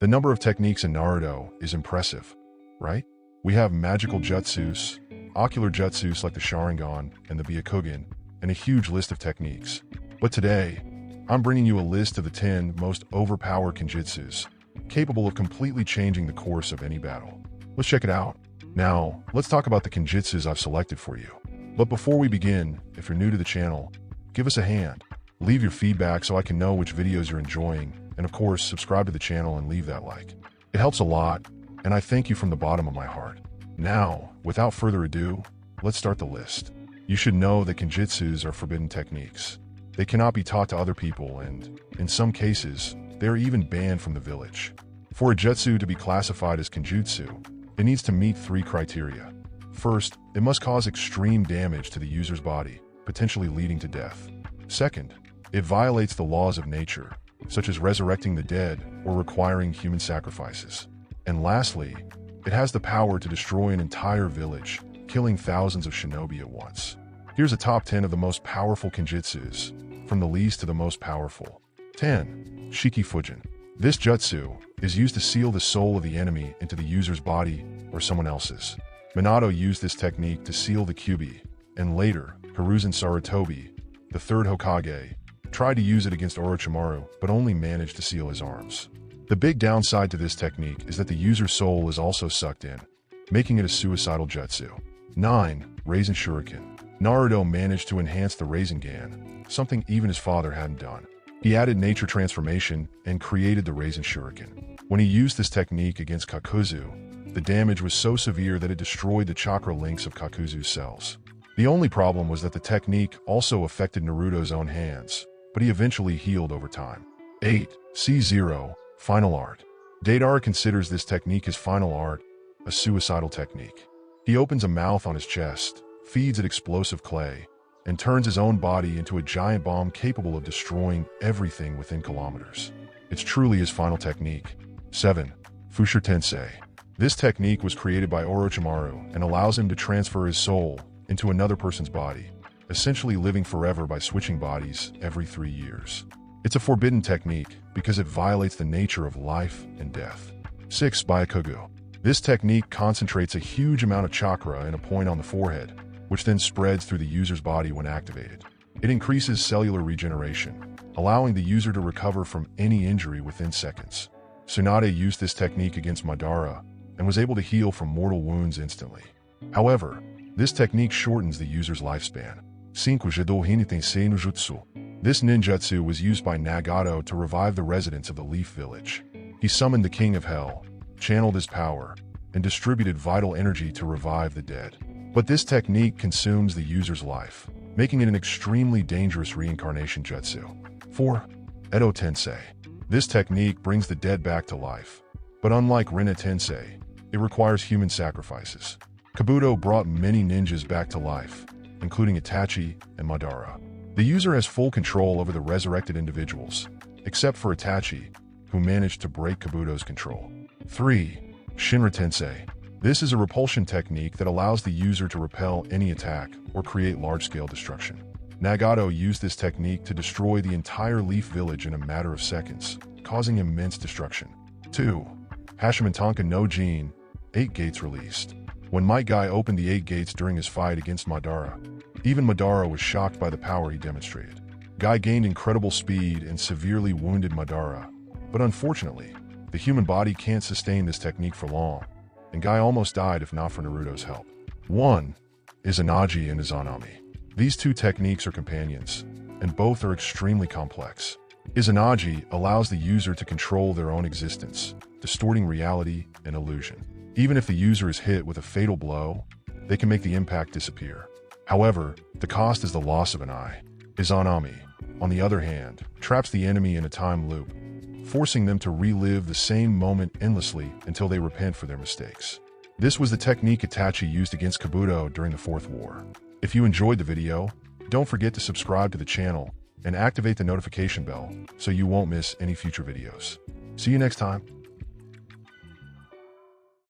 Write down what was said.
The number of techniques in Naruto is impressive, right? We have magical jutsus, ocular jutsus like the Sharingan and the Byakugou, and a huge list of techniques. But today, I'm bringing you a list of the 10 most overpowered Kinjutsus, capable of completely changing the course of any battle. Let's check it out. Now, let's talk about the Kinjutsus I've selected for you. But before we begin, if you're new to the channel, give us a hand. Leave your feedback so I can know which videos you're enjoying, and of course, subscribe to the channel and leave that like. It helps a lot, and I thank you from the bottom of my heart. Now, without further ado, let's start the list. You should know that Kinjutsus are forbidden techniques. They cannot be taught to other people, and, in some cases, they are even banned from the village. For a jutsu to be classified as Kinjutsu, it needs to meet 3 criteria. First, it must cause extreme damage to the user's body, potentially leading to death. Second, it violates the laws of nature, such as resurrecting the dead or requiring human sacrifices. And lastly, it has the power to destroy an entire village, killing thousands of shinobi at once. Here's a top 10 of the most powerful Kinjutsus, from the least to the most powerful. 10. Shiki Fuujin. This jutsu is used to seal the soul of the enemy into the user's body or someone else's. Minato used this technique to seal the Kyuubi, and later, Hiruzen Sarutobi, the third Hokage, tried to use it against Orochimaru but only managed to seal his arms. The big downside to this technique is that the user's soul is also sucked in, making it a suicidal jutsu. 9. Rasenshuriken. Naruto managed to enhance the Rasengan, something even his father hadn't done. He added nature transformation and created the Rasenshuriken. When he used this technique against Kakuzu, the damage was so severe that it destroyed the chakra links of Kakuzu's cells. The only problem was that the technique also affected Naruto's own hands, but he eventually healed over time. 8. C0. Final Art. Deidara considers this technique his final art, a suicidal technique. He opens a mouth on his chest, feeds it explosive clay, and turns his own body into a giant bomb capable of destroying everything within kilometers. It's truly his final technique. 7. Fuujin Tensei. This technique was created by Orochimaru and allows him to transfer his soul into another person's body, essentially living forever by switching bodies every 3 years. It's a forbidden technique because it violates the nature of life and death. 6. Byakugou. This technique concentrates a huge amount of chakra in a point on the forehead, which then spreads through the user's body when activated. It increases cellular regeneration, allowing the user to recover from any injury within seconds. Tsunade used this technique against Madara and was able to heal from mortal wounds instantly. However, this technique shortens the user's lifespan. 5. Edo Tensei no jutsu. This ninjutsu was used by Nagato to revive the residents of the Leaf Village. He summoned the King of Hell, channeled his power, and distributed vital energy to revive the dead. But this technique consumes the user's life, making it an extremely dangerous reincarnation jutsu. 4. Edo Tensei. This technique brings the dead back to life, but unlike Rinna Tensei, it requires human sacrifices. Kabuto brought many ninjas back to life, including Itachi and Madara. The user has full control over the resurrected individuals, except for Itachi, who managed to break Kabuto's control. 3. Shinra Tensei. This is a repulsion technique that allows the user to repel any attack or create large-scale destruction. Nagato used this technique to destroy the entire Leaf Village in a matter of seconds, causing immense destruction. 2. Hashimantanka no Jin, 8 Gates released. When Might Guy opened the 8 Gates during his fight against Madara, even Madara was shocked by the power he demonstrated. Guy gained incredible speed and severely wounded Madara, but unfortunately, the human body can't sustain this technique for long, and Guy almost died if not for Naruto's help. 1. Izanagi and Izanami. These 2 techniques are companions, and both are extremely complex. Izanagi allows the user to control their own existence, distorting reality and illusion. Even if the user is hit with a fatal blow, they can make the impact disappear. However, the cost is the loss of an eye. Izanami, on the other hand, traps the enemy in a time loop, forcing them to relive the same moment endlessly until they repent for their mistakes. This was the technique Itachi used against Kabuto during the Fourth War. If you enjoyed the video, don't forget to subscribe to the channel and activate the notification bell so you won't miss any future videos. See you next time.